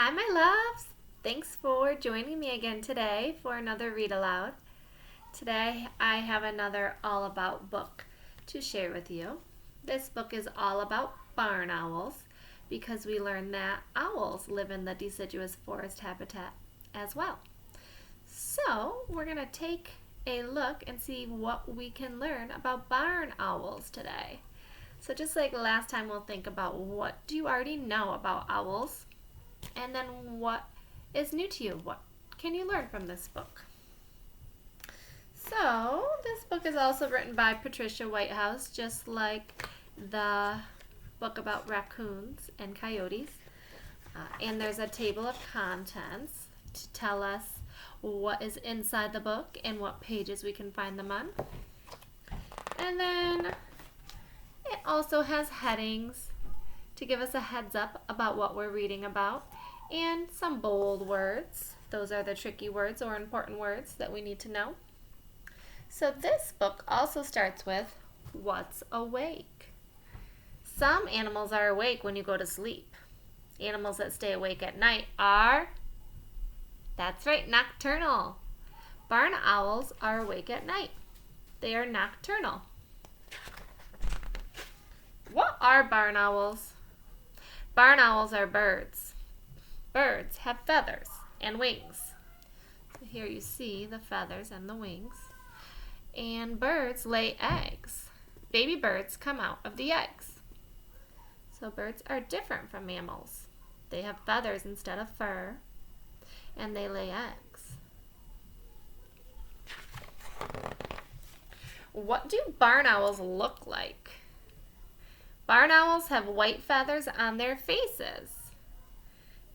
Hi, my loves. Thanks for joining me again today for another read aloud. Today I have another all about book to share with you. This book is all about barn owls because we learned that owls live in the deciduous forest habitat as well. So, we're going to take a look and see what we can learn about barn owls today. So, just like last time, we'll think about what do you already know about owls, and then what is new to you? What can you learn from this book? So, this book is also written by Patricia Whitehouse, just like the book about raccoons and coyotes. And there's a table of contents to tell us what is inside the book and what pages we can find them on. And then it also has headings to give us a heads up about what we're reading about, and some bold words. Those are the tricky words or important words that we need to know. So this book also starts with what's awake. Some animals are awake when you go to sleep. Animals that stay awake at night are, that's right, nocturnal. Barn owls are awake at night. They are nocturnal. What are barn owls? Barn owls are birds. Birds have feathers and wings. So here you see the feathers and the wings. And birds lay eggs. Baby birds come out of the eggs. So birds are different from mammals. They have feathers instead of fur, and they lay eggs. What do barn owls look like? Barn owls have white feathers on their faces.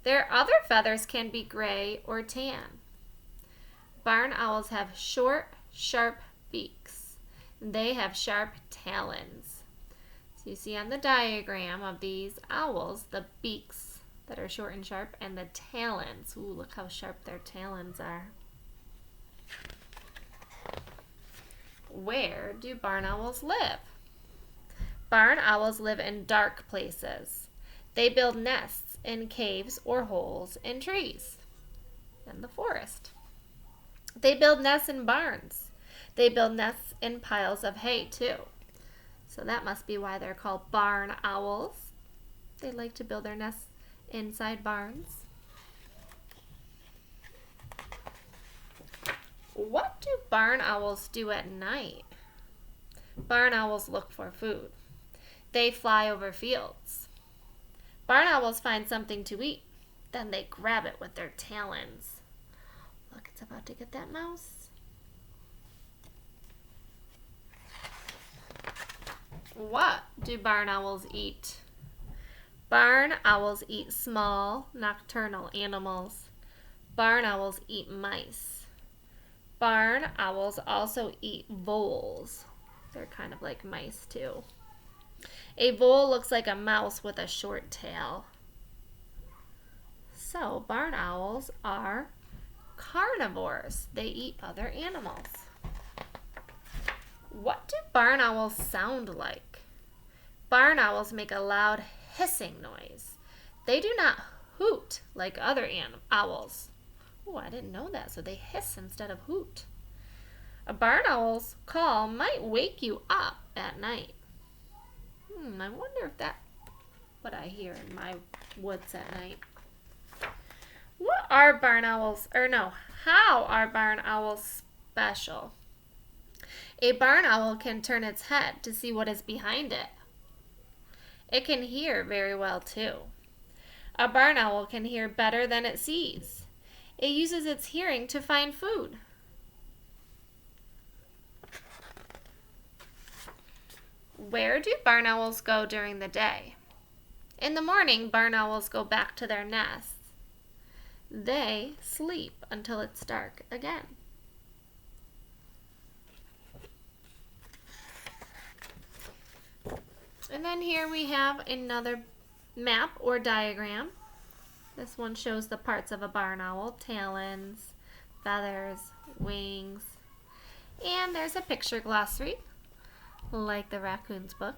Their other feathers can be gray or tan. Barn owls have short, sharp beaks. They have sharp talons. So you see on the diagram of these owls, the beaks that are short and sharp, and the talons. Ooh, look how sharp their talons are. Where do barn owls live? Barn owls live in dark places. They build nests in caves or holes in trees in the forest. They build nests in barns. They build nests in piles of hay too. So that must be why they're called barn owls. They like to build their nests inside barns. What do barn owls do at night? Barn owls look for food. They fly over fields. Barn owls find something to eat. Then they grab it with their talons. Look, it's about to get that mouse. What do barn owls eat? Barn owls eat small, nocturnal animals. Barn owls eat mice. Barn owls also eat voles. They're kind of like mice too. A vole looks like a mouse with a short tail. So, barn owls are carnivores. They eat other animals. What do barn owls sound like? Barn owls make a loud hissing noise. They do not hoot like other owls. Oh, I didn't know that. So they hiss instead of hoot. A barn owl's call might wake you up at night. I wonder if that's what I hear in my woods at night. What are barn owls, how are barn owls special? A barn owl can turn its head to see what is behind it. It can hear very well too. A barn owl can hear better than it sees. It uses its hearing to find food. Where do barn owls go during the day? In the morning, barn owls go back to their nests. They sleep until it's dark again. And then here we have another map or diagram. This one shows the parts of a barn owl: talons, feathers, wings. And there's a picture glossary, like the raccoon's book.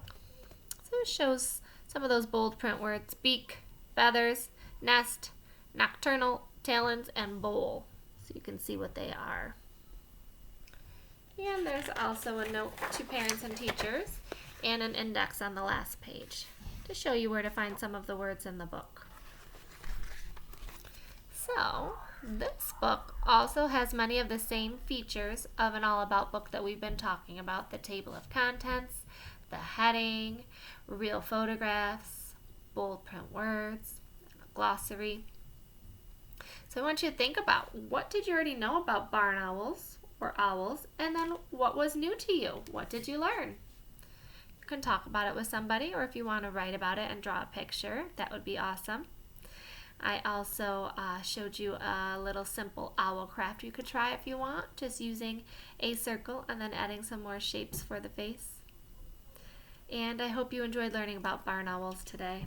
So it shows some of those bold print words: beak, feathers, nest, nocturnal, talons, and bowl. So you can see what they are. And there's also a note to parents and teachers and an index on the last page to show you where to find some of the words in the book. So, this book also has many of the same features of an All About book that we've been talking about: the table of contents, the heading, real photographs, bold print words, and a glossary. So I want you to think about, what did you already know about barn owls or owls, and then what was new to you? What did you learn? You can talk about it with somebody, or if you want to write about it and draw a picture, that would be awesome. I also showed you a little simple owl craft you could try if you want, just using a circle and then adding some more shapes for the face. And I hope you enjoyed learning about barn owls today.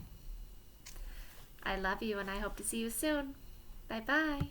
I love you, and I hope to see you soon. Bye-bye.